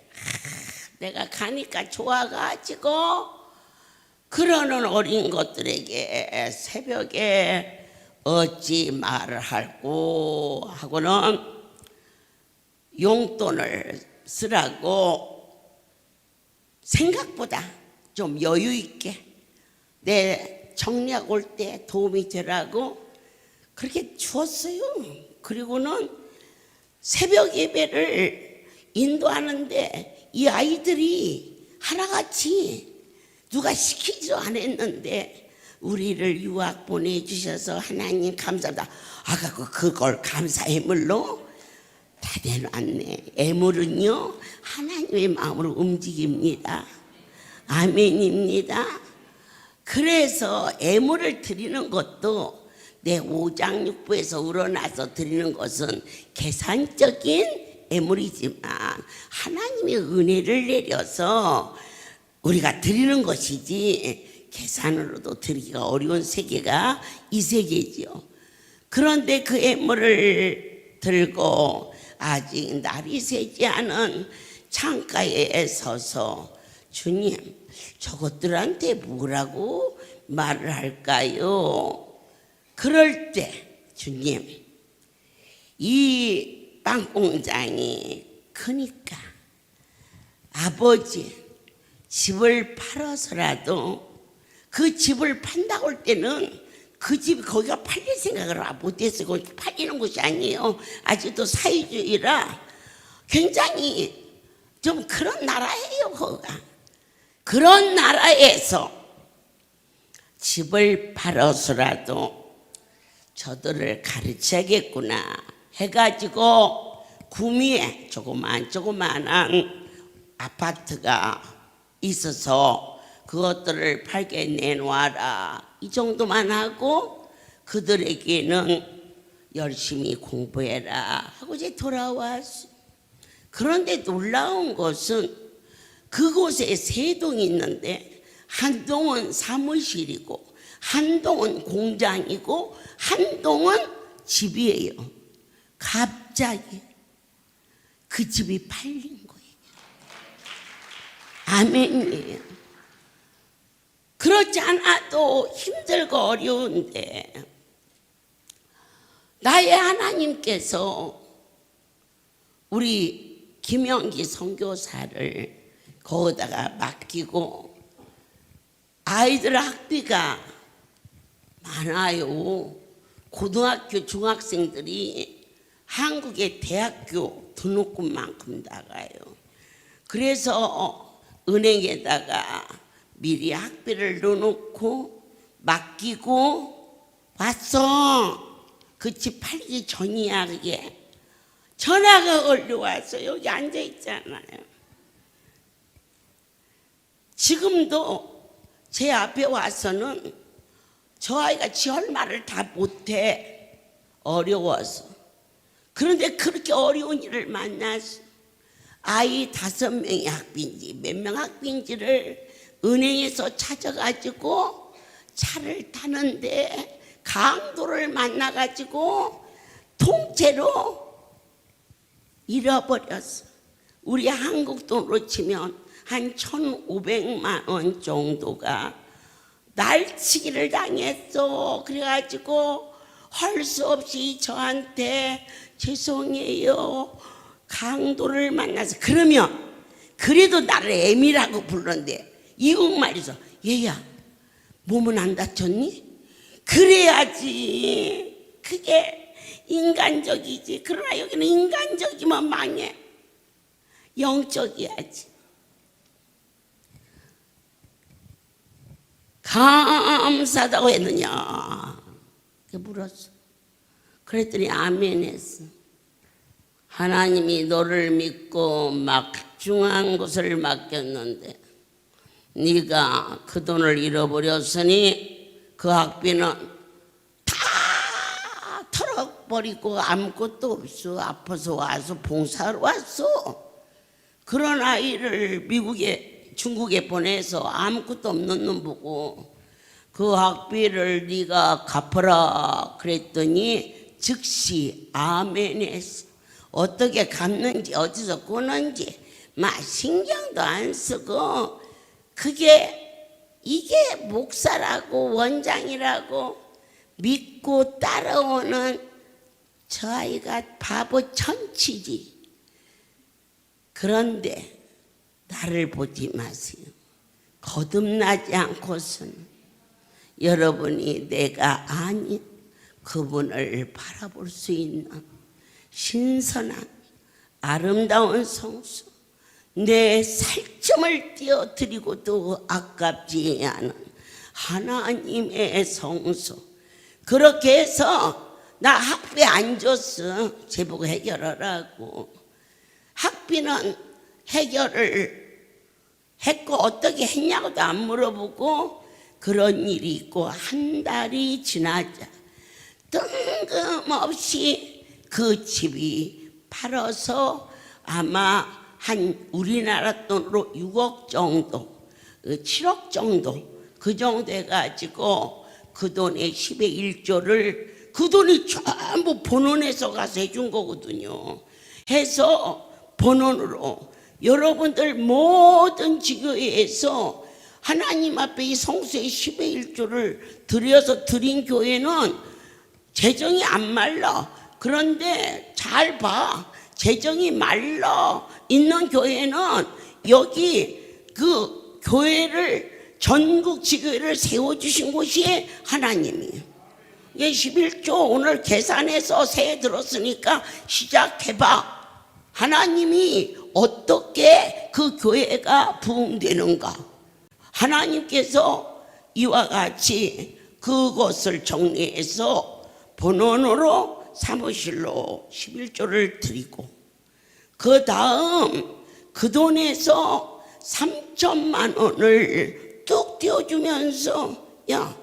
내가 가니까 좋아가지고 그러는 어린 것들에게 새벽에 어찌 말을 할고 하고는 용돈을 쓰라고 생각보다 좀 여유 있게 내 정리하고 올 때 도움이 되라고 그렇게 주었어요. 그리고는 새벽 예배를 인도하는데 이 아이들이 하나같이 누가 시키지도 않았는데 우리를 유학 보내주셔서 하나님 감사합니다. 아까 그걸 감사의 물로 다 내놨네. 애물은요 하나님의 마음으로 움직입니다. 아멘입니다. 그래서 애물을 드리는 것도 내 오장육부에서 우러나서 드리는 것은 계산적인 애물이지만 하나님의 은혜를 내려서 우리가 드리는 것이지 계산으로도 드리기가 어려운 세계가 이 세계지요. 그런데 그 애물을 들고 아직 날이 새지 않은 창가에 서서 주님, 저것들한테 뭐라고 말을 할까요? 그럴 때 주님, 이 빵공장이 크니까 아버지 집을 팔아서라도 그 집을 판다고 할 때는 그 집이 거기가 팔릴 생각을 못했어요. 거기 팔리는 곳이 아니에요. 아직도 사회주의라 굉장히 좀 그런 나라예요. 거기가. 그런 나라에서 집을 팔아서라도 저들을 가르쳐야겠구나 해가지고 구미에 조그만한 아파트가 있어서 그것들을 팔게 내놓아라 이 정도만 하고 그들에게는 열심히 공부해라 하고 이제 돌아왔어. 그런데 놀라운 것은 그곳에 세 동이 있는데 한 동은 사무실이고 한 동은 공장이고 한 동은 집이에요. 갑자기 그 집이 팔린 거예요. 아멘이에요. 그렇지 않아도 힘들고 어려운데 나의 하나님께서 우리 김영기 선교사를 거기다가 맡기고 아이들 학비가 많아요. 고등학교 중학생들이 한국의 대학교 등록금만큼 나가요. 그래서 은행에다가 미리 학비를 넣어놓고 맡기고 왔어. 그 집 팔기 전이야. 그게 전화가 걸려와서 여기 앉아있잖아요. 지금도 제 앞에 와서는 저 아이가 지 할 말을 다 못해. 어려워서. 그런데 그렇게 어려운 일을 만나서 아이 5명이 학비인지 몇 명 학비인지를 은행에서 찾아가지고 차를 타는데 강도를 만나가지고 통째로 잃어버렸어. 우리 한국 돈으로 치면 한 1,500만 원 정도가 날치기를 당했어. 그래가지고 할 수 없이 저한테 죄송해요. 강도를 만나서 그러면 그래도 나를 애미라고 부르는데 이웃말이서 얘야 몸은 안 다쳤니? 그래야지. 그게 인간적이지. 그러나 여기는 인간적이면 망해. 영적이야지. 감사하다고 했느냐? 물었어. 그랬더니 아멘 했어. 하나님이 너를 믿고 막중한 것을 맡겼는데 네가 그 돈을 잃어버렸으니 그 학비는 다 털어버리고 아무것도 없어. 아파서 와서 봉사하러 왔어. 그런 아이를 미국에 중국에 보내서 아무것도 없는 놈 보고 그 학비를 네가 갚아라 그랬더니 즉시 아멘 했어. 어떻게 갚는지 어디서 꾸는지 막 신경도 안 쓰고 이게 목사라고 원장이라고 믿고 따라오는 저 아이가 바보 천치지. 그런데 나를 보지 마세요. 거듭나지 않고서는 여러분이 내가 아닌 그분을 바라볼 수 있는 신선한 아름다운 성수, 내 살점을 띄어드리고도 아깝지 않은 하나님의 성수. 그렇게 해서 나 학비 안 줬어. 제보고 해결하라고. 학비는 해결을 했고 어떻게 했냐고도 안 물어보고 그런 일이 있고 한 달이 지나자 뜬금없이 그 집이 팔아서 아마 한 우리나라 돈으로 6억 정도, 7억 정도 그 정도 해가지고 그 돈의 10의 1조를 그 돈이 전부 본원에서 가서 해준 거거든요. 해서 본원으로 여러분들 모든 지교회에서 하나님 앞에 이 성수의 10의 1조를 드려서 드린 교회는 재정이 안 말라. 그런데 잘 봐. 재정이 말라 있는 교회는 여기 그 교회를 전국 지교회를 세워주신 곳이 하나님이에요. 이게 11조 오늘 계산해서 새해 들었으니까 시작해봐. 하나님이 어떻게 그 교회가 부흥되는가. 하나님께서 이와 같이 그것을 정리해서 본원으로 사무실로 11조를 드리고 그 다음 그 돈에서 3천만 원을 뚝 띄워주면서 야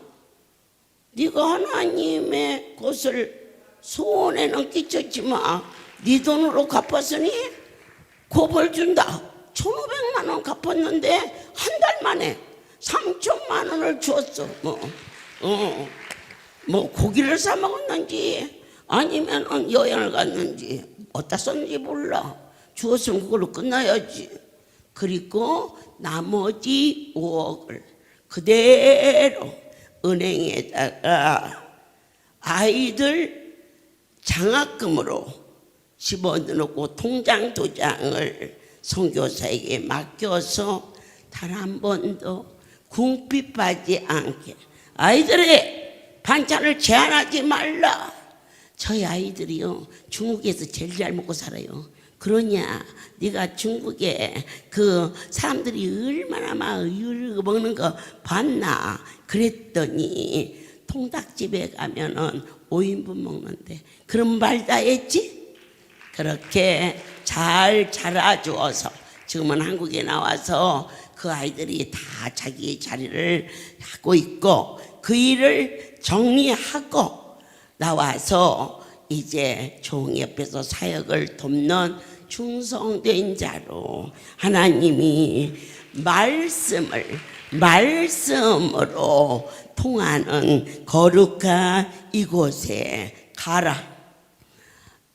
네가 하나님의 것을 소원에는 끼쳤지 마. 네 돈으로 갚았으니 고벌 준다. 1,500만 원 갚았는데 한 달 만에 3천만 원을 주었어. 뭐 고기를 사 먹었는지 아니면 여행을 갔는지 어디다 썼는지 몰라. 주었으면 그걸로 끝나야지. 그리고 나머지 5억을 그대로 은행에다가 아이들 장학금으로 집어넣고 통장 도장을 선교사에게 맡겨서 단 한 번도 궁핍 받지 않게 아이들의 반찬을 제한하지 말라. 저희 아이들이요 중국에서 제일 잘 먹고 살아요. 그러냐 네가 중국에 그 사람들이 얼마나 막 먹는 거 봤나. 그랬더니 통닭집에 가면은 5인분 먹는데 그런 말 다 했지. 그렇게 잘 자라주어서 지금은 한국에 나와서 그 아이들이 다 자기 자리를 하고 있고 그 일을 정리하고 나와서 이제 종 옆에서 사역을 돕는 충성된 자로 하나님이 말씀으로 통하는 거룩한 이곳에 가라.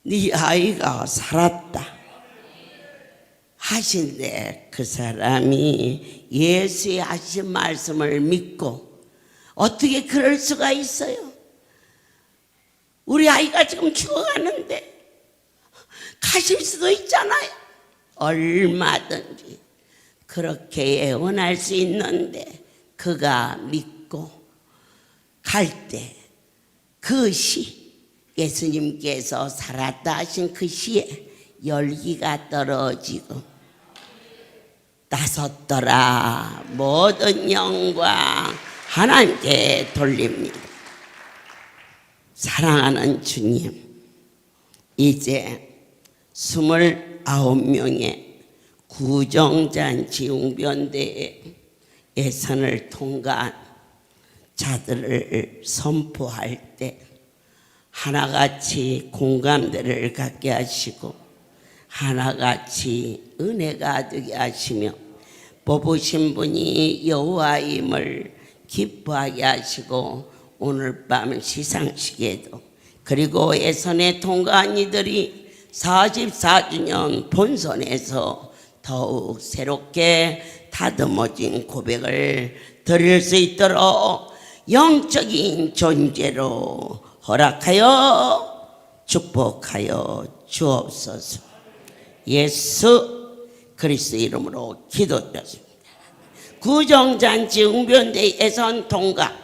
네 아이가 살았다 하신데 그 사람이 예수의 하신 말씀을 믿고 어떻게 그럴 수가 있어요? 우리 아이가 지금 죽어가는데 가실 수도 있잖아요. 얼마든지 그렇게 예언할 수 있는데 그가 믿고 갈 때 그 시 예수님께서 살았다 하신 그 시에 열기가 떨어지고 나섰더라. 모든 영광 하나님께 돌립니다. 사랑하는 주님, 이제 29명의 구정잔치 웅변대회 예선을 통과한 자들을 선포할 때 하나같이 공감대를 갖게 하시고 하나같이 은혜가 되게 하시며 뽑으신 분이 여호와임을 기뻐하게 하시고 오늘 밤 시상식에도 그리고 예선에 통과한 이들이 44주년 본선에서 더욱 새롭게 다듬어진 고백을 드릴 수 있도록 영적인 존재로 허락하여 축복하여 주옵소서. 예수 그리스도 이름으로 기도드렸습니다. 구정잔치 웅변대 예선 통과.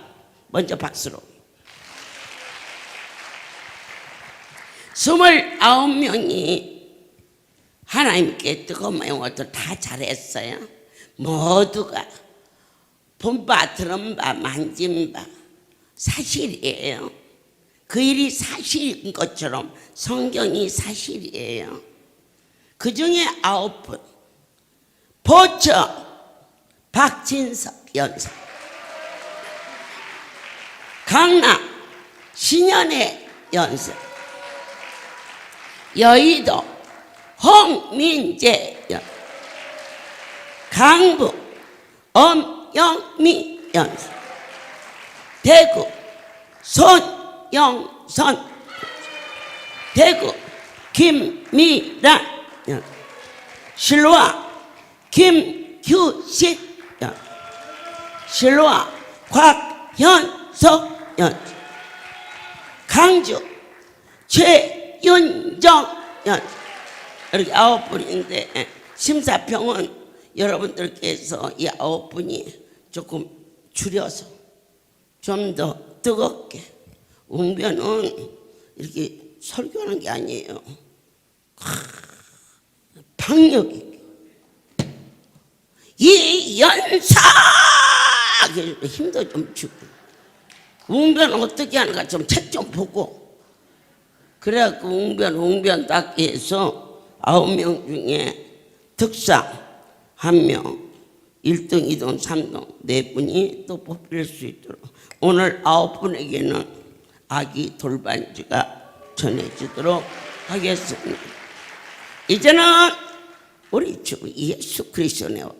먼저 박수로. 29명이 하나님께 뜨거운 영혼들 다 잘했어요. 모두가 본 바 들은 바 만진 바 사실이에요. 그 일이 사실인 것처럼 성경이 사실이에요. 그 중에 9분 보처 박진석 연사, 강남 신현의 연사, 여의도 홍민재 연사, 강북 엄영미 연수. 대구 손영선. 대구 김미란 연수. 실로아 김규식 연수. 실로아 곽현석 연수. 강주 최윤정 연수. 이렇게 9분인데 심사평은 여러분들께서 이 9분이 조금 줄여서 좀 더 뜨겁게, 웅변은 이렇게 설교하는 게 아니에요. 박력이 이연사 힘도 좀 주고, 웅변 어떻게 하는가 좀 책 좀 보고, 그래갖고 웅변 닦기 해서 9명 중에 특상 1명, 1등, 2등, 3등 4분이 또 뽑힐 수 있도록 오늘 9분에게는 아기 돌반지가 전해지도록 하겠습니다. 이제는 우리 주 예수 그리스도와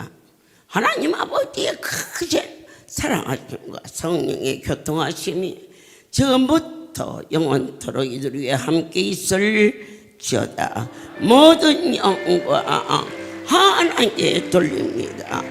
하나님 아버지의 크신 사랑하심과 성령의 교통하심이 지금부터 영원토록 이들 위에 함께 있을지어다. 모든 영광 하나님께 돌립니다.